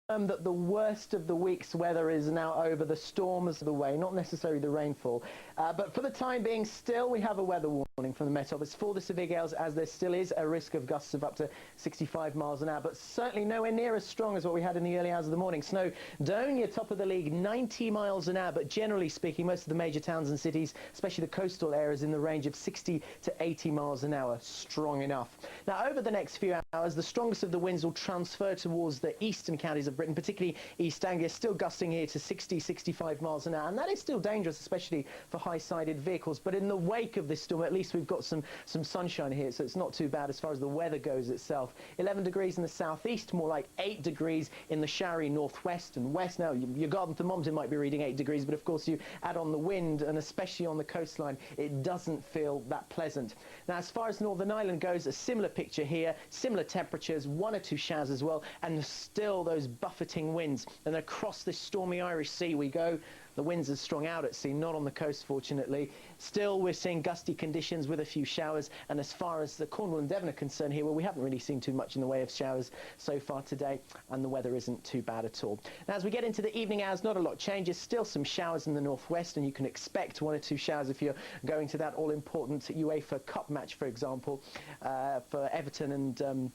that the worst of the week's weather is now over. The storms are the way, not necessarily the rainfall. But for the time being, still we have a weather warning from the Met Office for the severe gales, as there still is a risk of gusts of up to 65 miles an hour, but certainly nowhere near as strong as what we had in the early hours of the morning. Snowdonia, top of the league, 90 miles an hour, but generally speaking, most of the major towns and cities, especially the coastal areas, in the range of 60 to 80 miles an hour, strong enough. Now, over the next few hours, the strongest of the winds will transfer towards the eastern counties of Britain, particularly East Anglia, still gusting here to 60, 65 miles an hour, and that is still dangerous, especially for high-sided vehicles. But in the wake of this storm, at least we've got some sunshine here, so it's not too bad as far as the weather goes itself. 11 degrees in the southeast, more like 8 degrees in the showery northwest and west. Now, your garden thermometer might be reading 8 degrees, but of course you add on the wind, and especially on the coastline, it doesn't feel that pleasant. Now, as far as Northern Ireland goes, a similar picture here, similar temperatures, 1 or 2 showers as well, and still those buffeting winds. And across this stormy Irish Sea we go. The winds are strong out at sea, not on the coast, fortunately. Still, we're seeing gusty conditions with a few showers. And as far as the Cornwall and Devon are concerned here, well, we haven't really seen too much in the way of showers so far today, and the weather isn't too bad at all. Now, as we get into the evening hours, not a lot changes. Still some showers in the northwest, and you can expect 1 or 2 showers if you're going to that all-important UEFA Cup match, for example, for Everton and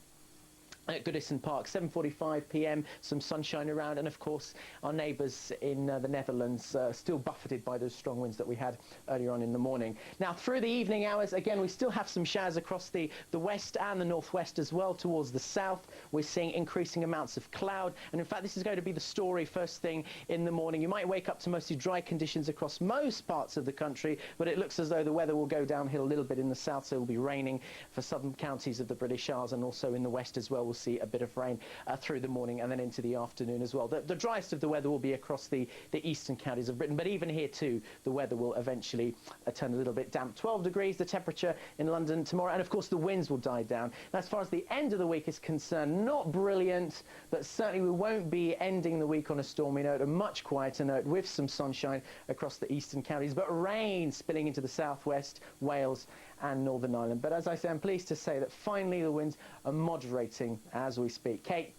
at Goodison Park. 7:45 p.m, some sunshine around, and of course our neighbours in the Netherlands still buffeted by those strong winds that we had earlier on in the morning. Now, through the evening hours, again, we still have some showers across the west and the northwest as well. Towards the south, we're seeing increasing amounts of cloud, and in fact this is going to be the story first thing in the morning. You might wake up to mostly dry conditions across most parts of the country, but it looks as though the weather will go downhill a little bit in the south, so it will be raining for southern counties of the British Isles, and also in the west as well. We'll see a bit of rain through the morning and then into the afternoon as well. The driest of the weather will be across the eastern counties of Britain, but even here too, the weather will eventually turn a little bit damp. 12 degrees, the temperature in London tomorrow, and of course the winds will die down. Now, as far as the end of the week is concerned, not brilliant, but certainly we won't be ending the week on a stormy note, a much quieter note with some sunshine across the eastern counties, but rain spilling into the southwest, Wales and Northern Ireland. But as I say, I'm pleased to say that finally the winds are moderating as we speak. Kate?